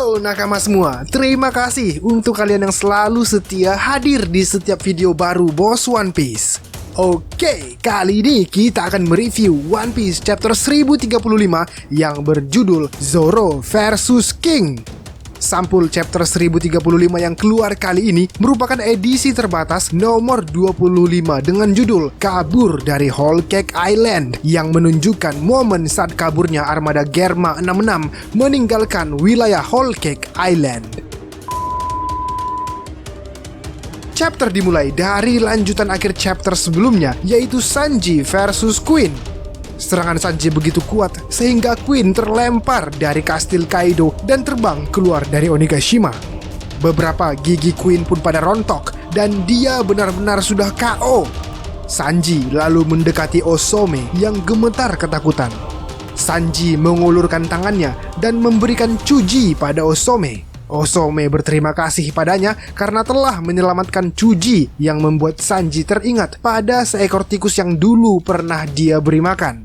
Halo nakama semua, terima kasih untuk kalian yang selalu setia hadir di setiap video baru Boss One Piece. Oke, kali ini kita akan mereview One Piece chapter 1035 yang berjudul Zoro vs King. Sampul chapter 1035 yang keluar kali ini merupakan edisi terbatas nomor 25 dengan judul Kabur dari Whole Cake Island yang menunjukkan momen saat kaburnya armada Germa 66 meninggalkan wilayah Whole Cake Island. Chapter dimulai dari lanjutan akhir chapter sebelumnya, yaitu Sanji versus Queen. Serangan Sanji begitu kuat sehingga Queen terlempar dari kastil Kaido dan terbang keluar dari Onigashima. Beberapa gigi Queen pun pada rontok dan dia benar-benar sudah KO. Sanji lalu mendekati Osome yang gemetar ketakutan. Sanji mengulurkan tangannya dan memberikan Chuji pada Osome. Osome berterima kasih padanya karena telah menyelamatkan Chuji yang membuat Sanji teringat pada seekor tikus yang dulu pernah dia beri makan.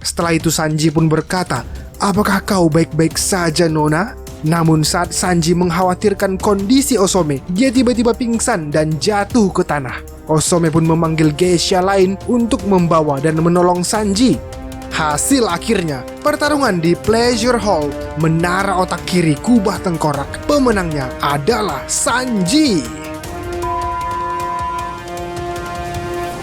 Setelah itu Sanji pun berkata, "Apakah kau baik-baik saja, Nona?" Namun saat Sanji mengkhawatirkan kondisi Osome, dia tiba-tiba pingsan dan jatuh ke tanah. Osome pun memanggil geisha lain untuk membawa dan menolong Sanji. Hasil akhirnya, pertarungan di Pleasure Hall, menara otak kiri kubah tengkorak. Pemenangnya adalah Sanji.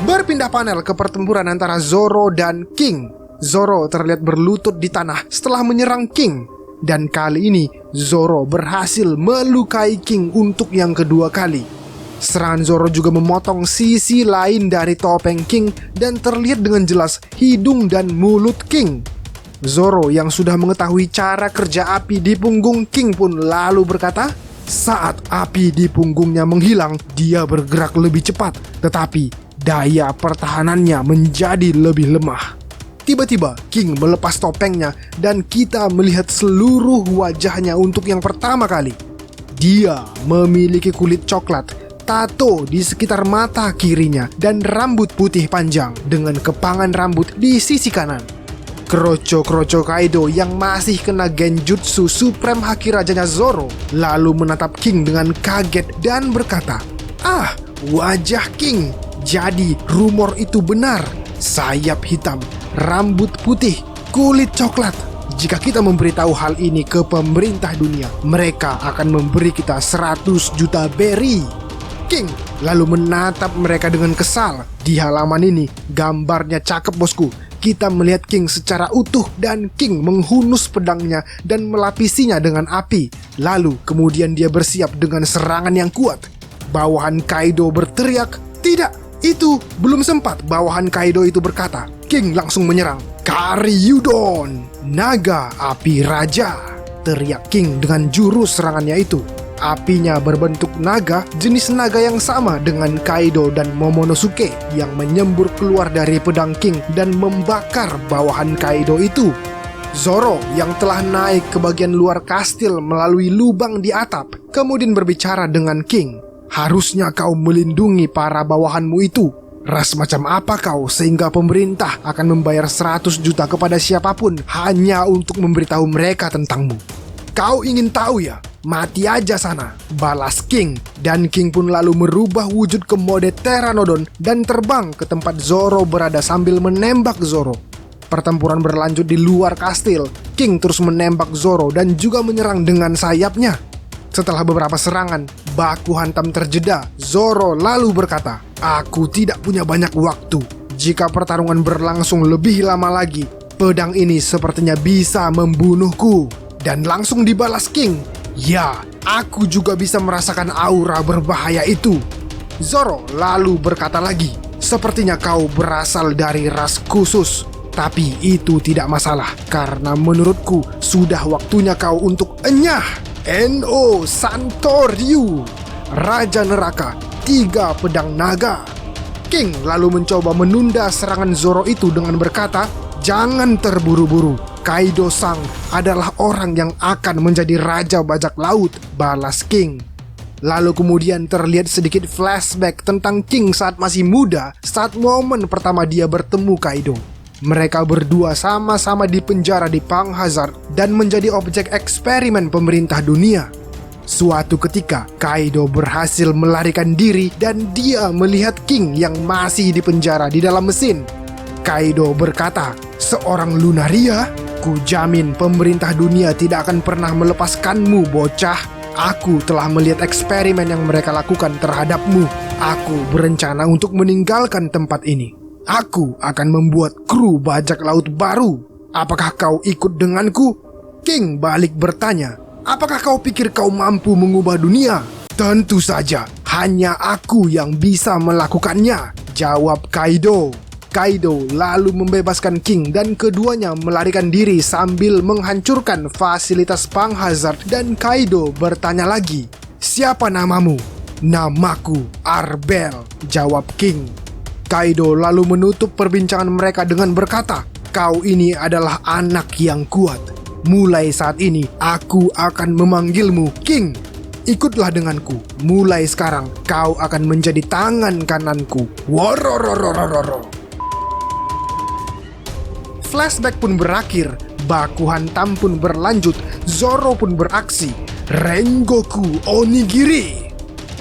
Berpindah panel ke pertempuran antara Zoro dan King. Zoro terlihat berlutut di tanah setelah menyerang King. Dan kali ini, Zoro berhasil melukai King untuk yang kedua kali. Serangan Zoro juga memotong sisi lain dari topeng King dan terlihat dengan jelas hidung dan mulut King. Zoro yang sudah mengetahui cara kerja api di punggung King pun lalu berkata, saat api di punggungnya menghilang, dia bergerak lebih cepat, tetapi daya pertahanannya menjadi lebih lemah. Tiba-tiba King melepas topengnya dan kita melihat seluruh wajahnya untuk yang pertama kali. Dia memiliki kulit coklat, tato di sekitar mata kirinya, dan rambut putih panjang dengan kepangan rambut di sisi kanan. Kroco-kroco Kaido yang masih kena genjutsu Supreme Haki Rajanya Zoro lalu menatap King dengan kaget dan berkata, "Ah, wajah King. Jadi rumor itu benar. Sayap hitam, rambut putih, kulit coklat. Jika kita memberitahu hal ini ke pemerintah dunia, mereka akan memberi kita 100 juta berry." King lalu menatap mereka dengan kesal. Di halaman ini, gambarnya cakep bosku. Kita melihat King secara utuh dan King menghunus pedangnya dan melapisinya dengan api. Lalu kemudian dia bersiap dengan serangan yang kuat. Bawahan Kaido berteriak, "Tidak! Itu belum sempat." Bawahan Kaido itu berkata. King langsung menyerang. "Karyudon, naga api raja!" teriak King dengan jurus serangannya itu. Apinya berbentuk naga, jenis naga yang sama dengan Kaido dan Momonosuke yang menyembur keluar dari pedang King dan membakar bawahan Kaido itu. Zoro yang telah naik ke bagian luar kastil melalui lubang di atap kemudian berbicara dengan King. "Harusnya kau melindungi para bawahanmu itu. Ras macam apa kau sehingga pemerintah akan membayar 100 juta kepada siapapun hanya untuk memberitahu mereka tentangmu? Kau ingin tahu ya? Mati aja sana," balas King. Dan King pun lalu merubah wujud ke mode Pteranodon dan terbang ke tempat Zoro berada sambil menembak Zoro. Pertempuran berlanjut di luar kastil. King terus menembak Zoro dan juga menyerang dengan sayapnya. Setelah beberapa serangan, baku hantam terjeda. Zoro lalu berkata, "Aku tidak punya banyak waktu. Jika pertarungan berlangsung lebih lama lagi, pedang ini sepertinya bisa membunuhku." Dan langsung dibalas King, "Ya, aku juga bisa merasakan aura berbahaya itu." Zoro lalu berkata lagi, "Sepertinya kau berasal dari ras khusus. Tapi itu tidak masalah, karena menurutku sudah waktunya kau untuk enyah. No Santoryu, Raja Neraka, 3 pedang naga." King lalu mencoba menunda serangan Zoro itu dengan berkata, "Jangan terburu-buru. Kaido Sang adalah orang yang akan menjadi Raja Bajak Laut," balas King. Lalu kemudian terlihat sedikit flashback tentang King saat masih muda, saat momen pertama dia bertemu Kaido. Mereka berdua sama-sama dipenjara di Pang Hazard dan menjadi objek eksperimen pemerintah dunia. Suatu ketika, Kaido berhasil melarikan diri dan dia melihat King yang masih dipenjara di dalam mesin. Kaido berkata, "Seorang Lunaria? Kujamin pemerintah dunia tidak akan pernah melepaskanmu, bocah. Aku telah melihat eksperimen yang mereka lakukan terhadapmu. Aku berencana untuk meninggalkan tempat ini. Aku akan membuat kru bajak laut baru. Apakah kau ikut denganku?" King balik bertanya, "Apakah kau pikir kau mampu mengubah dunia?" "Tentu saja, hanya aku yang bisa melakukannya," jawab Kaido. Kaido lalu membebaskan King dan keduanya melarikan diri sambil menghancurkan fasilitas Pang Hazard. Dan Kaido bertanya lagi, "Siapa namamu?" "Namaku Arbel," jawab King. Kaido lalu menutup perbincangan mereka dengan berkata, "Kau ini adalah anak yang kuat. Mulai saat ini aku akan memanggilmu King. Ikutlah denganku. Mulai sekarang kau akan menjadi tangan kananku. Worororororo." Flashback pun berakhir, baku hantam pun berlanjut, Zoro pun beraksi. Rengoku Onigiri.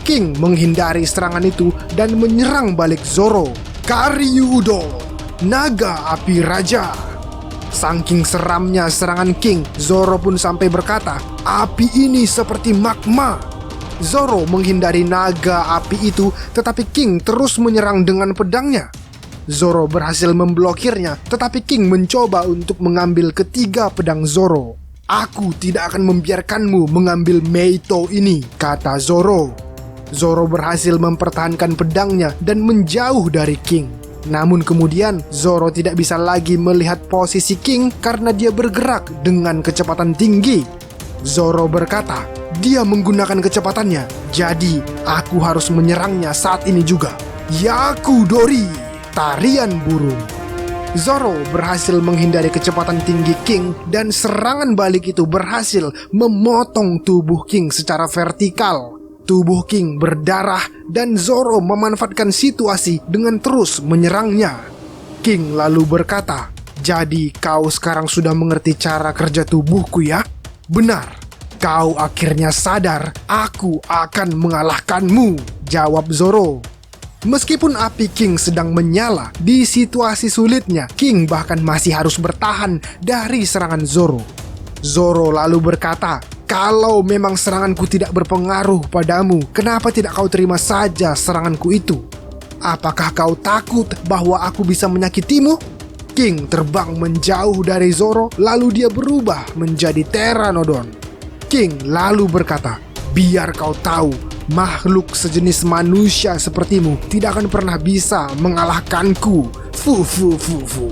King menghindari serangan itu dan menyerang balik Zoro. Karyudo, naga api raja. Saking seramnya serangan King, Zoro pun sampai berkata, "Api ini seperti magma." Zoro menghindari naga api itu, tetapi King terus menyerang dengan pedangnya. Zoro berhasil memblokirnya, tetapi King mencoba untuk mengambil ketiga pedang Zoro. "Aku tidak akan membiarkanmu mengambil Meito ini," kata Zoro. Zoro berhasil mempertahankan pedangnya dan menjauh dari King. Namun kemudian Zoro tidak bisa lagi melihat posisi King karena dia bergerak dengan kecepatan tinggi. Zoro berkata, dia menggunakan kecepatannya, jadi aku harus menyerangnya saat ini juga. Yakudori, tarian burung. Zoro berhasil menghindari kecepatan tinggi King dan serangan balik itu berhasil memotong tubuh King secara vertikal. Tubuh King berdarah dan Zoro memanfaatkan situasi dengan terus menyerangnya. King lalu berkata, "Jadi kau sekarang sudah mengerti cara kerja tubuhku ya? Benar, kau akhirnya sadar aku akan mengalahkanmu," jawab Zoro. Meskipun api King sedang menyala, di situasi sulitnya King bahkan masih harus bertahan dari serangan Zoro. Zoro lalu berkata, "Kalau memang seranganku tidak berpengaruh padamu, kenapa tidak kau terima saja seranganku itu? Apakah kau takut bahwa aku bisa menyakitimu?" King terbang menjauh dari Zoro, lalu dia berubah menjadi Pteranodon. King lalu berkata, "Biar kau tahu, makhluk sejenis manusia sepertimu tidak akan pernah bisa mengalahkanku. Fu fu fu fu."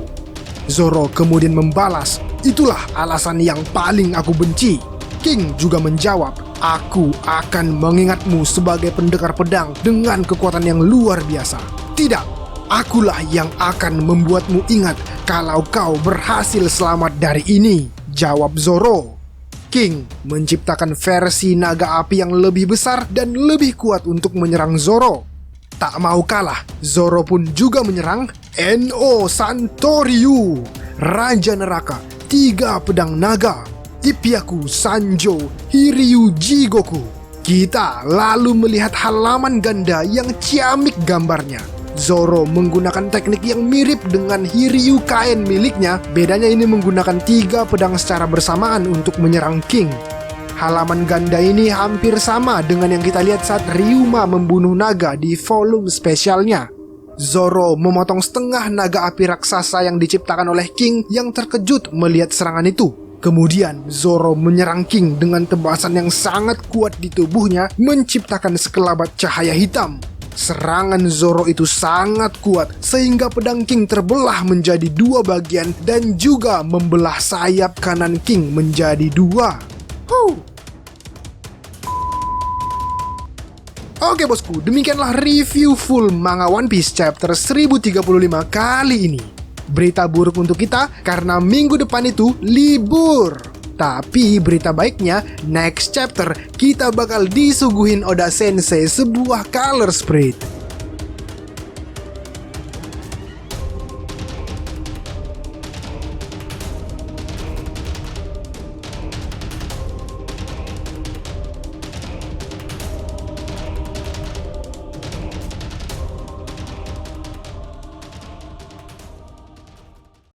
Zoro kemudian membalas, "Itulah alasan yang paling aku benci." King juga menjawab, "Aku akan mengingatmu sebagai pendekar pedang dengan kekuatan yang luar biasa. Tidak, akulah yang akan membuatmu ingat kalau kau berhasil selamat dari ini," jawab Zoro. King menciptakan versi naga api yang lebih besar dan lebih kuat untuk menyerang Zoro. Tak mau kalah, Zoro pun juga menyerang No Santoryu, Raja Neraka, 3 pedang naga, Ipyaku Sanjo Hiryu Jigoku. Kita lalu melihat halaman ganda yang ciamik gambarnya. Zoro menggunakan teknik yang mirip dengan Hiryu Kain miliknya, bedanya ini menggunakan 3 pedang secara bersamaan untuk menyerang King. Halaman ganda ini hampir sama dengan yang kita lihat saat Ryuma membunuh naga di volume spesialnya. Zoro memotong setengah naga api raksasa yang diciptakan oleh King yang terkejut melihat serangan itu. Kemudian Zoro menyerang King dengan tebasan yang sangat kuat di tubuhnya, menciptakan sekelabat cahaya hitam. Serangan Zoro itu sangat kuat sehingga pedang King terbelah menjadi 2 bagian dan juga membelah sayap kanan King menjadi 2. Oke bosku, demikianlah review full manga One Piece chapter 1035 kali ini. Berita buruk untuk kita karena minggu depan itu libur. Tapi berita baiknya, next chapter kita bakal disuguhin Oda Sensei sebuah color spread.